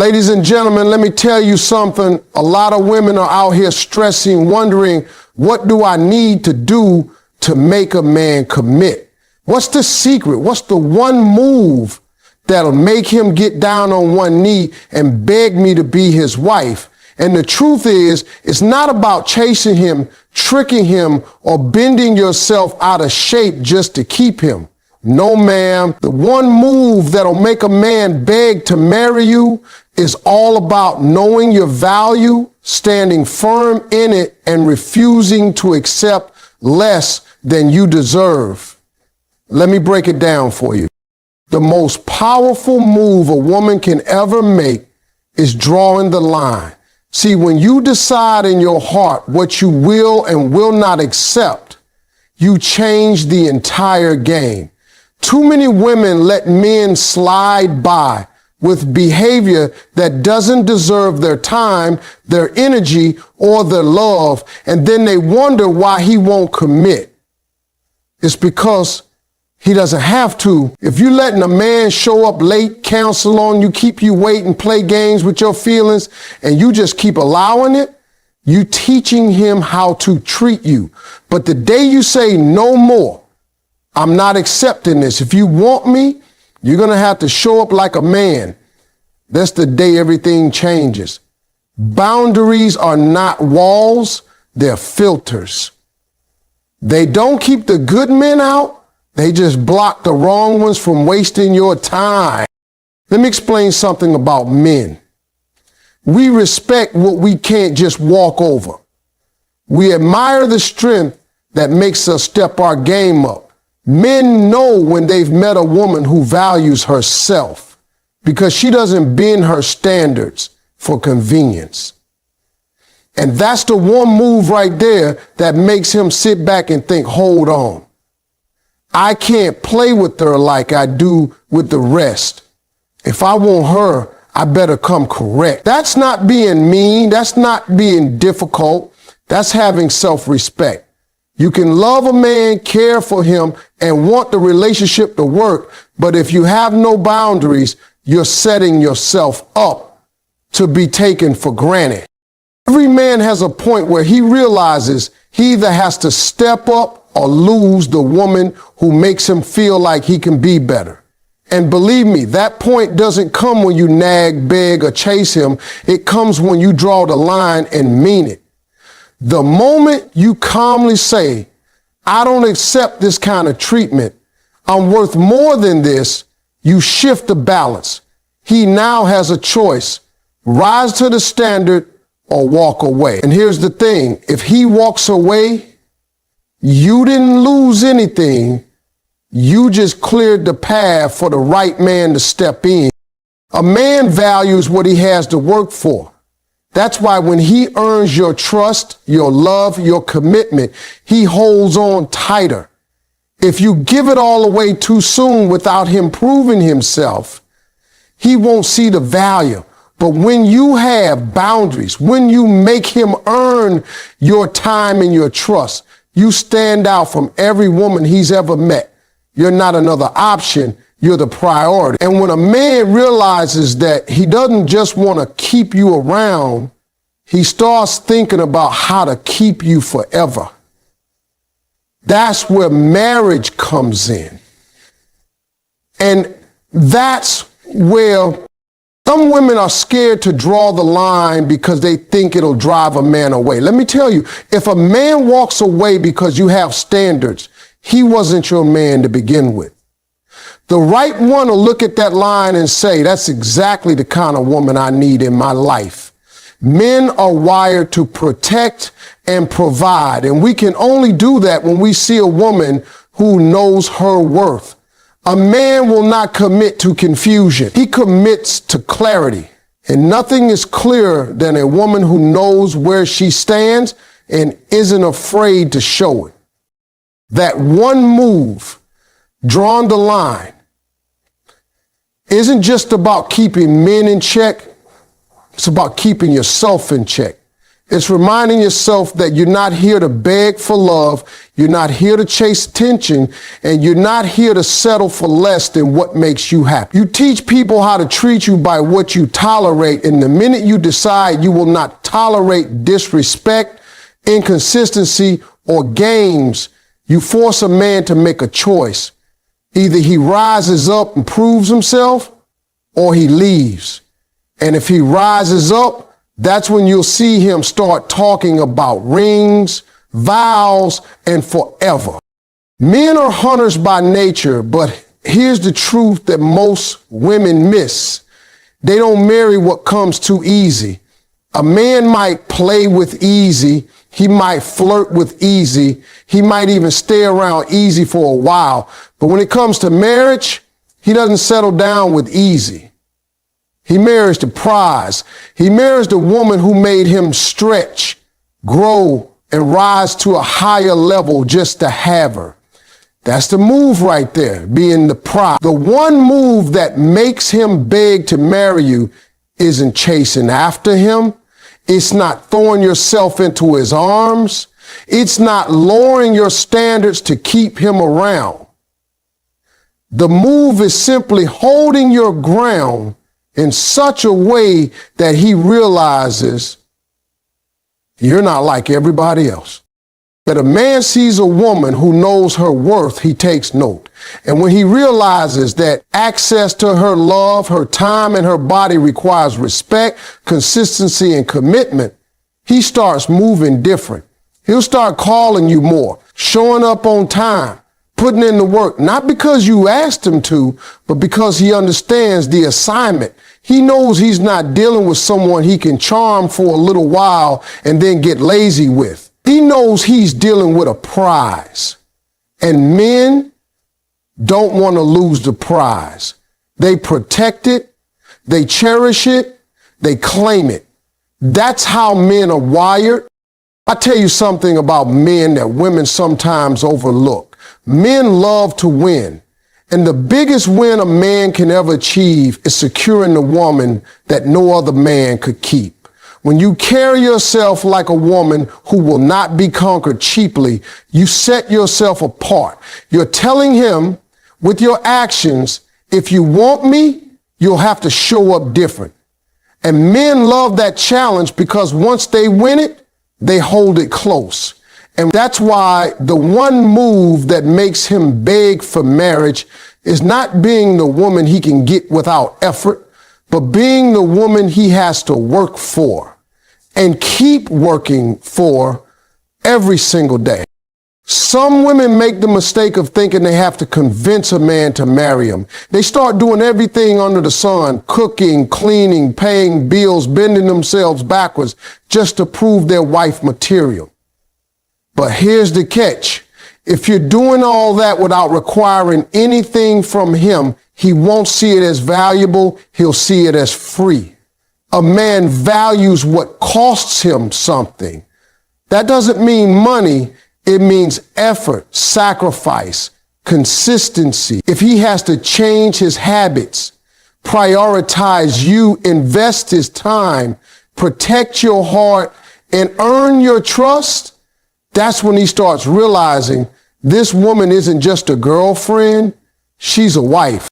Ladies and gentlemen, let me tell you something. A lot of women are out here stressing, wondering, what do I need to do to make a man commit? What's the secret? What's the one move that'll make him get down on one knee and beg me to be his wife? And the truth is, it's not about chasing him, tricking him, or bending yourself out of shape just to keep him. No, ma'am. The one move that'll make a man beg to marry you is all about knowing your value, standing firm in it, and refusing to accept less than you deserve. Let me break it down for you. The most powerful move a woman can ever make is drawing the line. See, when you decide in your heart what you will and will not accept, you change the entire game. Too many women let men slide by with behavior that doesn't deserve their time, their energy, or their love, and then they wonder why he won't commit. It's because he doesn't have to. If you're letting a man show up late, cancel on you, keep you waiting, play games with your feelings, and you just keep allowing it, you teaching him how to treat you. But the day you say no more, I'm not accepting this. If you want me, you're going to have to show up like a man. That's the day everything changes. Boundaries are not walls, they're filters. They don't keep the good men out, they just block the wrong ones from wasting your time. Let me explain something about men. We respect what we can't just walk over. We admire the strength that makes us step our game up. Men know when they've met a woman who values herself because she doesn't bend her standards for convenience. And that's the one move right there that makes him sit back and think, hold on. I can't play with her like I do with the rest. If I want her, I better come correct. That's not being mean. That's not being difficult. That's having self-respect. You can love a man, care for him, and want the relationship to work, but if you have no boundaries, you're setting yourself up to be taken for granted. Every man has a point where he realizes he either has to step up or lose the woman who makes him feel like he can be better. And believe me, that point doesn't come when you nag, beg, or chase him. It comes when you draw the line and mean it. The moment you calmly say, I don't accept this kind of treatment, I'm worth more than this, you shift the balance. He now has a choice, rise to the standard or walk away. And here's the thing, if he walks away, you didn't lose anything, you just cleared the path for the right man to step in. A man values what he has to work for. That's why when he earns your trust, your love, your commitment, he holds on tighter. If you give it all away too soon without him proving himself, he won't see the value. But when you have boundaries, when you make him earn your time and your trust, you stand out from every woman he's ever met. You're not another option. You're the priority. And when a man realizes that he doesn't just want to keep you around, he starts thinking about how to keep you forever. That's where marriage comes in. And that's where some women are scared to draw the line because they think it'll drive a man away. Let me tell you, if a man walks away because you have standards, he wasn't your man to begin with. The right one will look at that line and say, that's exactly the kind of woman I need in my life. Men are wired to protect and provide, and we can only do that when we see a woman who knows her worth. A man will not commit to confusion. He commits to clarity. And nothing is clearer than a woman who knows where she stands and isn't afraid to show it. That one move, drawing the line, isn't just about keeping men in check. It's about keeping yourself in check. It's reminding yourself that you're not here to beg for love, you're not here to chase attention, and you're not here to settle for less than what makes you happy. You teach people how to treat you by what you tolerate, and the minute you decide you will not tolerate disrespect, inconsistency, or games, you force a man to make a choice. Either he rises up and proves himself, or he leaves. And if he rises up, that's when you'll see him start talking about rings, vows, and forever. Men are hunters by nature, but here's the truth that most women miss. They don't marry what comes too easy. A man might play with easy. He might flirt with easy. He might even stay around easy for a while. But when it comes to marriage, he doesn't settle down with easy. He marries the prize. He marries the woman who made him stretch, grow, and rise to a higher level just to have her. That's the move right there, being the prize. The one move that makes him beg to marry you isn't chasing after him. It's not throwing yourself into his arms. It's not lowering your standards to keep him around. The move is simply holding your ground in such a way that he realizes you're not like everybody else. That a man sees a woman who knows her worth, he takes note. And when he realizes that access to her love, her time, and her body requires respect, consistency, and commitment, he starts moving different. He'll start calling you more, showing up on time, putting in the work, not because you asked him to, but because he understands the assignment. He knows he's not dealing with someone he can charm for a little while and then get lazy with. He knows he's dealing with a prize. And men don't want to lose the prize. They protect it, they cherish it, they claim it. That's how men are wired. I tell you something about men that women sometimes overlook. Men love to win. And the biggest win a man can ever achieve is securing the woman that no other man could keep. When you carry yourself like a woman who will not be conquered cheaply, you set yourself apart. You're telling him with your actions, if you want me, you'll have to show up different. And men love that challenge because once they win it, they hold it close. And that's why the one move that makes him beg for marriage is not being the woman he can get without effort, but being the woman he has to work for and keep working for every single day. Some women make the mistake of thinking they have to convince a man to marry them. They start doing everything under the sun, cooking, cleaning, paying bills, bending themselves backwards just to prove their wife material. But here's the catch. If you're doing all that without requiring anything from him, he won't see it as valuable. He'll see it as free. A man values what costs him something. That doesn't mean money. It means effort, sacrifice, consistency. If he has to change his habits, prioritize you, invest his time, protect your heart, and earn your trust, that's when he starts realizing this woman isn't just a girlfriend, she's a wife.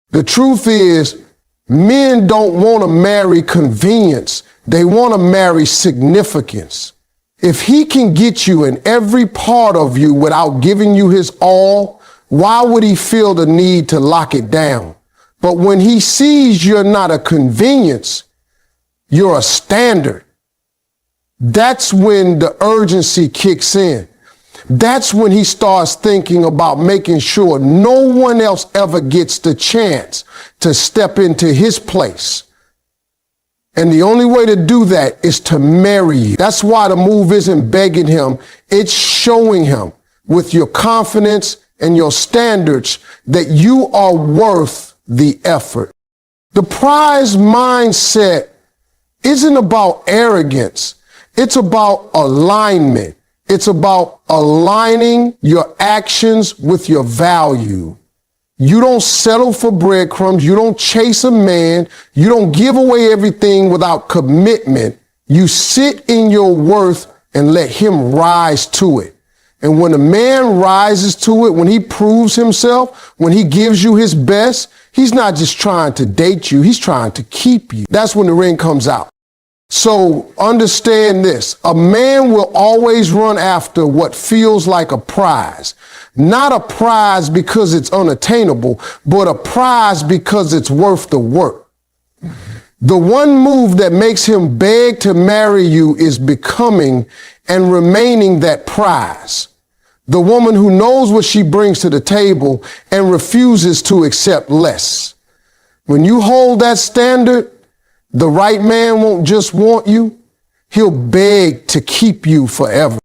The truth is, men don't want to marry convenience. They want to marry significance. If he can get you in every part of you without giving you his all, why would he feel the need to lock it down? But when he sees you're not a convenience, you're a standard, that's when the urgency kicks in. That's when he starts thinking about making sure no one else ever gets the chance to step into his place. And the only way to do that is to marry you. That's why the move isn't begging him. It's showing him with your confidence and your standards that you are worth the effort. The prize mindset isn't about arrogance. It's about alignment. It's about aligning your actions with your value. You don't settle for breadcrumbs. You don't chase a man. You don't give away everything without commitment. You sit in your worth and let him rise to it. And when a man rises to it, when he proves himself, when he gives you his best, he's not just trying to date you, he's trying to keep you. That's when the ring comes out. So understand this, a man will always run after what feels like a prize. Not a prize because it's unattainable, but a prize because it's worth the work. The one move that makes him beg to marry you is becoming and remaining that prize. The woman who knows what she brings to the table and refuses to accept less. When you hold that standard, the right man won't just want you, he'll beg to keep you forever.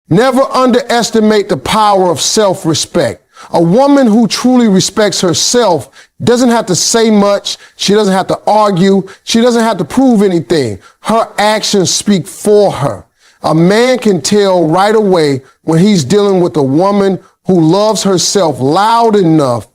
Never underestimate the power of self-respect. A woman who truly respects herself doesn't have to say much. She doesn't have to argue. She doesn't have to prove anything. Her actions speak for her. A man can tell right away when he's dealing with a woman who loves herself loud enough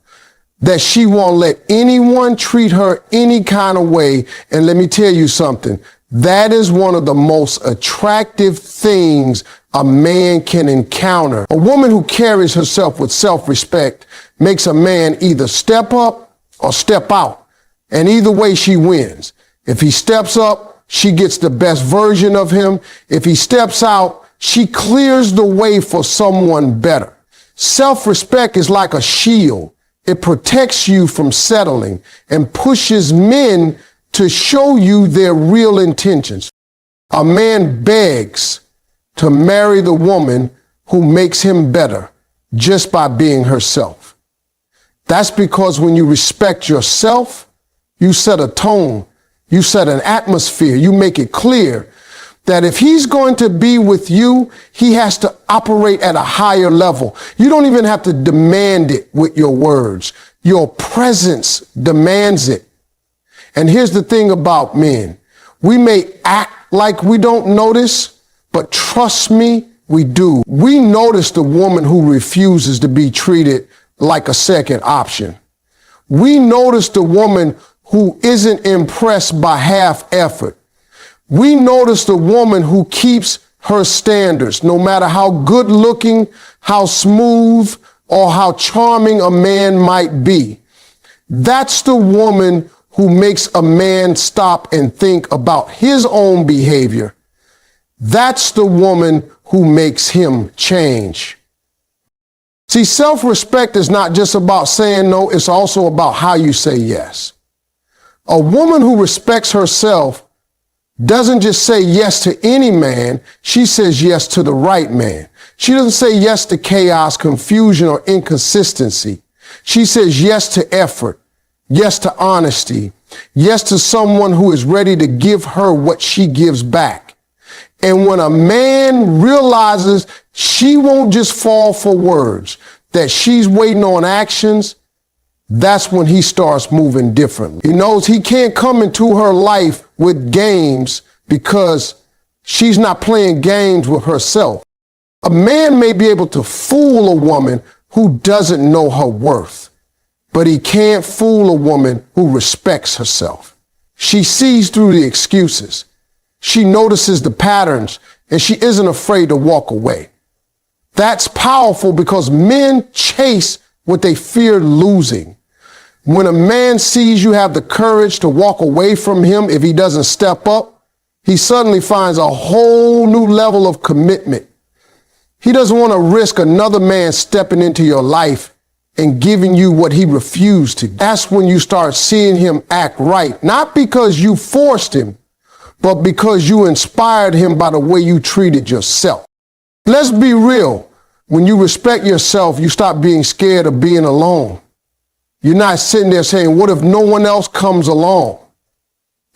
that she won't let anyone treat her any kind of way. And let me tell you something. That is one of the most attractive things a man can encounter. A woman who carries herself with self-respect makes a man either step up or step out. And either way, she wins. If he steps up, she gets the best version of him. If he steps out, she clears the way for someone better. Self-respect is like a shield. It protects you from settling and pushes men to show you their real intentions. A man begs to marry the woman who makes him better just by being herself. That's because when you respect yourself, you set a tone, you set an atmosphere, you make it clear that if he's going to be with you, he has to operate at a higher level. You don't even have to demand it with your words. Your presence demands it. And here's the thing about men. We may act like we don't notice, but trust me, we do. We notice the woman who refuses to be treated like a second option. We notice the woman who isn't impressed by half effort. We notice the woman who keeps her standards, no matter how good looking, how smooth, or how charming a man might be. That's the woman who makes a man stop and think about his own behavior. That's the woman who makes him change. See, self-respect is not just about saying no, it's also about how you say yes. A woman who respects herself doesn't just say yes to any man, she says yes to the right man. She doesn't say yes to chaos, confusion, or inconsistency. She says yes to effort, yes to honesty, yes to someone who is ready to give her what she gives back. And when a man realizes she won't just fall for words, that she's waiting on actions, that's when he starts moving differently. He knows he can't come into her life with games because she's not playing games with herself. A man may be able to fool a woman who doesn't know her worth, but he can't fool a woman who respects herself. She sees through the excuses. She notices the patterns, and she isn't afraid to walk away. That's powerful because men chase what they fear losing. When a man sees you have the courage to walk away from him if he doesn't step up, he suddenly finds a whole new level of commitment. He doesn't want to risk another man stepping into your life and giving you what he refused to. That's when you start seeing him act right, not because you forced him, but because you inspired him by the way you treated yourself. Let's be real. When you respect yourself, you stop being scared of being alone. You're not sitting there saying, what if no one else comes along?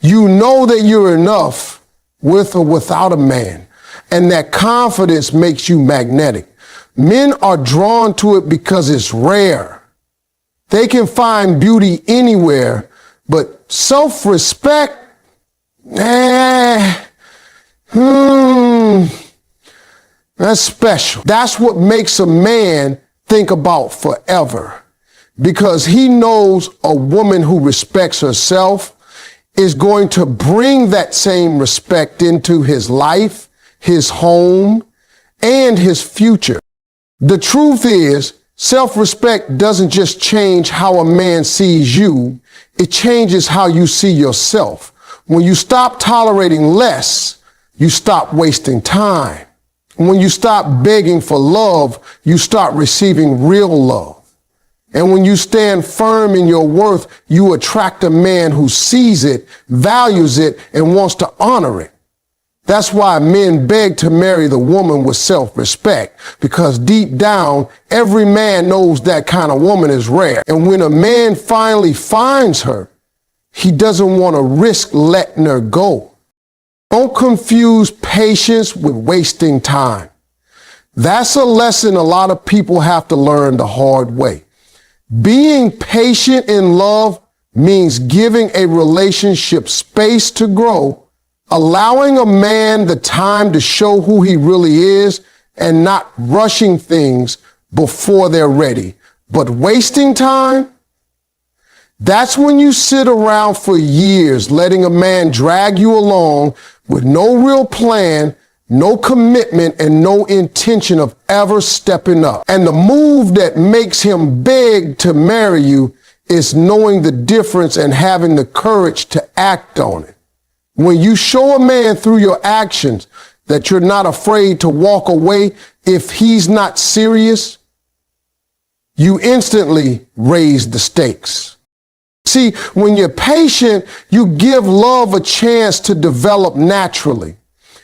You know that you're enough with or without a man. And that confidence makes you magnetic. Men are drawn to it because it's rare. They can find beauty anywhere, but self-respect, that's special. That's what makes a man think about forever, because he knows a woman who respects herself is going to bring that same respect into his life, his home, and his future. The truth is, self-respect doesn't just change how a man sees you, it changes how you see yourself. When you stop tolerating less, you stop wasting time. When you stop begging for love, you start receiving real love. And when you stand firm in your worth, you attract a man who sees it, values it, and wants to honor it. That's why men beg to marry the woman with self-respect, because deep down, every man knows that kind of woman is rare. And when a man finally finds her, he doesn't want to risk letting her go. Don't confuse patience with wasting time. That's a lesson a lot of people have to learn the hard way. Being patient in love means giving a relationship space to grow, allowing a man the time to show who he really is, and not rushing things before they're ready. But wasting time, that's when you sit around for years letting a man drag you along with no real plan, no commitment, and no intention of ever stepping up. And the move that makes him beg to marry you is knowing the difference and having the courage to act on it. When you show a man through your actions that you're not afraid to walk away if he's not serious, you instantly raise the stakes. See, when you're patient, you give love a chance to develop naturally.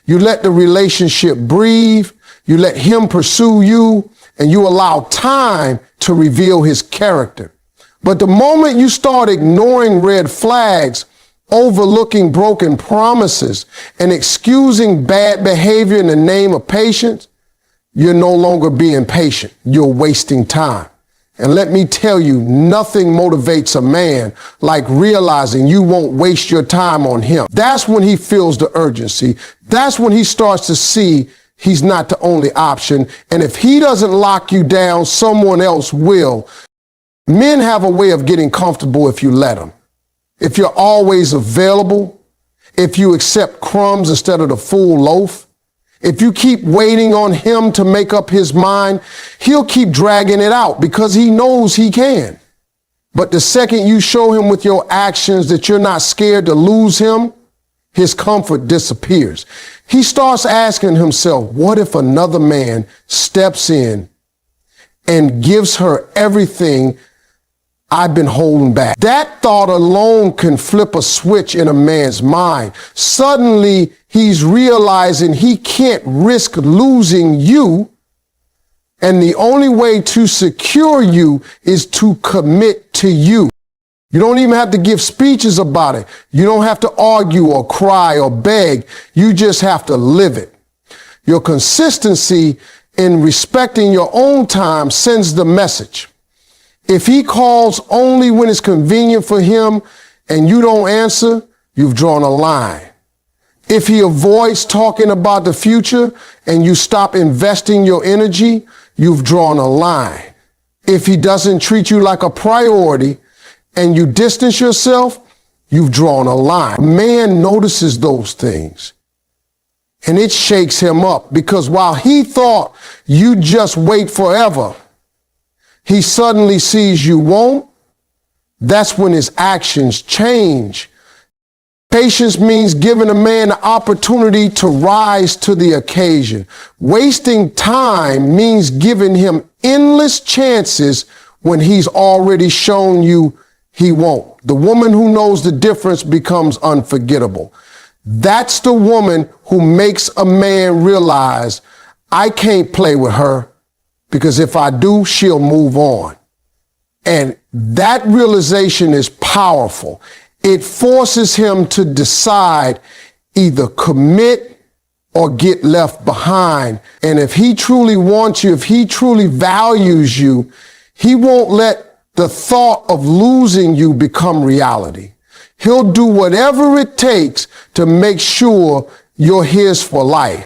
You let the relationship breathe, you let him pursue you, and you allow time to reveal his character. But the moment you start ignoring red flags, overlooking broken promises, and excusing bad behavior in the name of patience, you're no longer being patient. You're wasting time. And let me tell you, nothing motivates a man like realizing you won't waste your time on him. That's when he feels the urgency. That's when he starts to see he's not the only option. And if he doesn't lock you down, someone else will. Men have a way of getting comfortable if you let them. If you're always available, if you accept crumbs instead of the full loaf, if you keep waiting on him to make up his mind, he'll keep dragging it out because he knows he can. But the second you show him with your actions that you're not scared to lose him, his comfort disappears. He starts asking himself, what if another man steps in and gives her everything I've been holding back? That thought alone can flip a switch in a man's mind. Suddenly, he's realizing he can't risk losing you, and the only way to secure you is to commit to you. You don't even have to give speeches about it. You don't have to argue or cry or beg. You just have to live it. Your consistency in respecting your own time sends the message. If he calls only when it's convenient for him and you don't answer, you've drawn a line. If he avoids talking about the future and you stop investing your energy, you've drawn a line. If he doesn't treat you like a priority and you distance yourself, you've drawn a line. A man notices those things and it shakes him up, because while he thought you just wait forever, he suddenly sees you won't. That's when his actions change. Patience means giving a man the opportunity to rise to the occasion. Wasting time means giving him endless chances when he's already shown you he won't. The woman who knows the difference becomes unforgettable. That's the woman who makes a man realize, I can't play with her, because if I do, she'll move on. And that realization is powerful. It forces him to decide, either commit or get left behind. And if he truly wants you, if he truly values you, he won't let the thought of losing you become reality. He'll do whatever it takes to make sure you're his for life.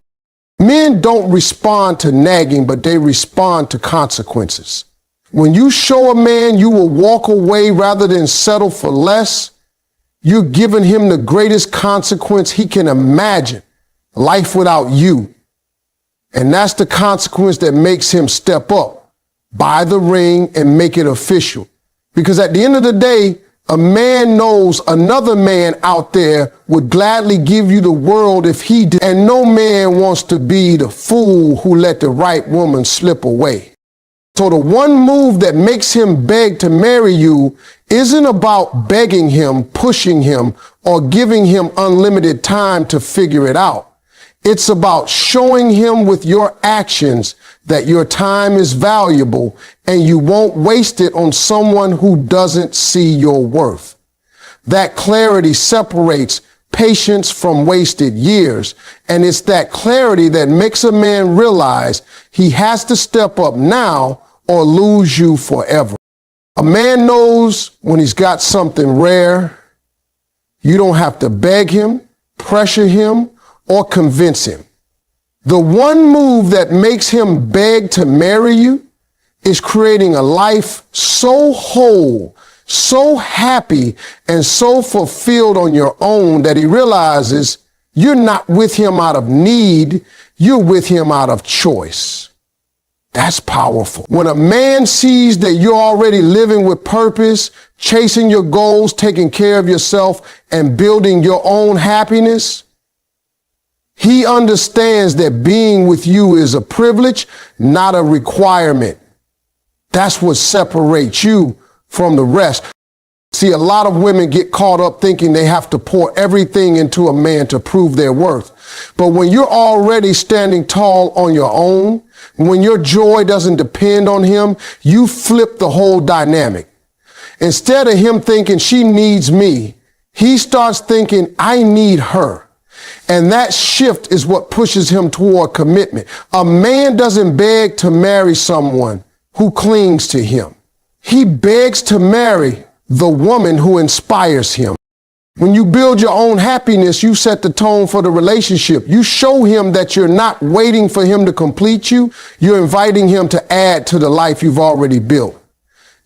Men don't respond to nagging, but they respond to consequences. When you show a man you will walk away rather than settle for less, You're giving him the greatest consequence he can imagine, life without you. And that's the consequence that makes him step up, buy the ring, and make it official. Because at the end of the day, a man knows another man out there would gladly give you the world if he did. And no man wants to be the fool who let the right woman slip away. So the one move that makes him beg to marry you isn't about begging him, pushing him, or giving him unlimited time to figure it out. It's about showing him with your actions that your time is valuable and you won't waste it on someone who doesn't see your worth. That clarity separates patience from wasted years, and it's that clarity that makes a man realize he has to step up now or lose you forever. A man knows when he's got something rare. You don't have to beg him, pressure him, or convince him. The one move that makes him beg to marry you is creating a life so whole, so happy, and so fulfilled on your own that he realizes you're not with him out of need, you're with him out of choice. That's powerful. When a man sees that you're already living with purpose, chasing your goals, taking care of yourself, and building your own happiness, he understands that being with you is a privilege, not a requirement. That's what separates you from the rest. See, a lot of women get caught up thinking they have to pour everything into a man to prove their worth. But when you're already standing tall on your own, when your joy doesn't depend on him, you flip the whole dynamic. Instead of him thinking she needs me, he starts thinking I need her. And that shift is what pushes him toward commitment. A man doesn't beg to marry someone who clings to him. He begs to marry the woman who inspires him. When you build your own happiness, you set the tone for the relationship. You show him that you're not waiting for him to complete you. You're inviting him to add to the life you've already built.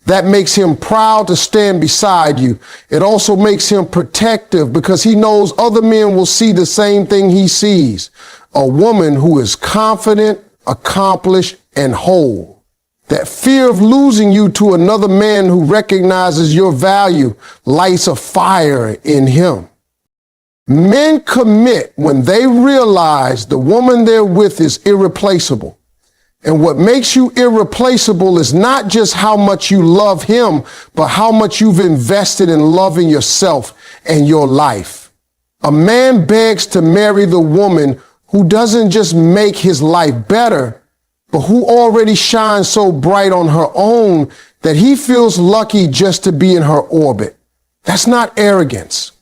That makes him proud to stand beside you. It also makes him protective because he knows other men will see the same thing he sees. A woman who is confident, accomplished, and whole. That fear of losing you to another man who recognizes your value lights a fire in him. Men commit when they realize the woman they're with is irreplaceable. And what makes you irreplaceable is not just how much you love him, but how much you've invested in loving yourself and your life. A man begs to marry the woman who doesn't just make his life better, but who already shines so bright on her own that he feels lucky just to be in her orbit. That's not arrogance.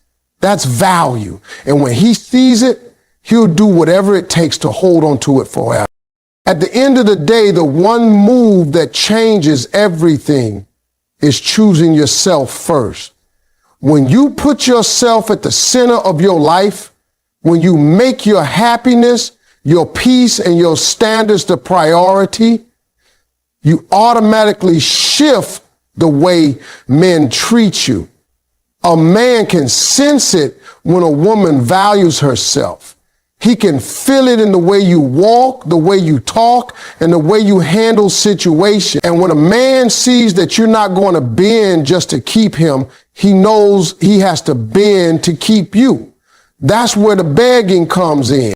That's value. And when he sees it, he'll do whatever it takes to hold on to it forever. At the end of the day, the one move that changes everything is choosing yourself first. When you put yourself at the center of your life, when you make your happiness, your peace, and your standards the priority, you automatically shift the way men treat you. A man can sense it when a woman values herself. He can feel it in the way you walk, the way you talk, and the way you handle situations. And when a man sees that you're not going to bend just to keep him, he knows he has to bend to keep you. That's where the begging comes in.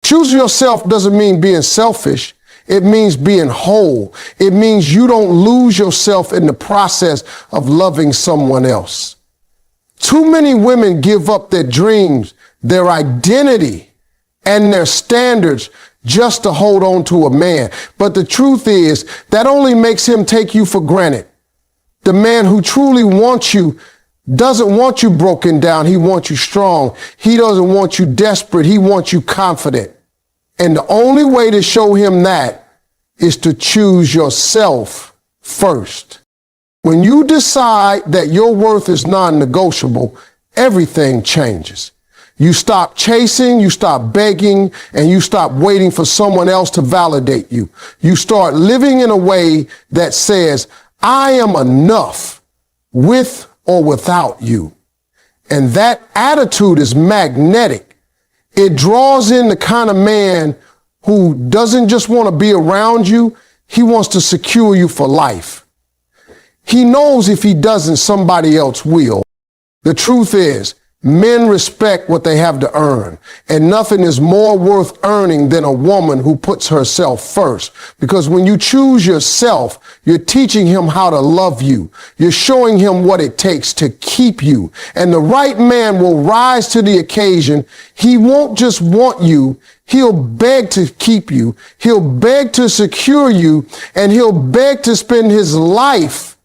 Choosing yourself doesn't mean being selfish. It means being whole. It means you don't lose yourself in the process of loving someone else. Too many women give up their dreams, their identity, and their standards just to hold on to a man. But the truth is, that only makes him take you for granted. The man who truly wants you doesn't want you broken down. He wants you strong. He doesn't want you desperate. He wants you confident. And the only way to show him that is to choose yourself first. When you decide that your worth is non-negotiable, everything changes. You stop chasing, you stop begging, and you stop waiting for someone else to validate you. You start living in a way that says, I am enough with or without you. And that attitude is magnetic. It draws in the kind of man who doesn't just want to be around you. He wants to secure you for life. He knows if he doesn't, somebody else will. The truth is, men respect what they have to earn, and nothing is more worth earning than a woman who puts herself first. Because when you choose yourself, you're teaching him how to love you. You're showing him what it takes to keep you. And the right man will rise to the occasion. He won't just want you. He'll beg to keep you. He'll beg to secure you, and he'll beg to spend his life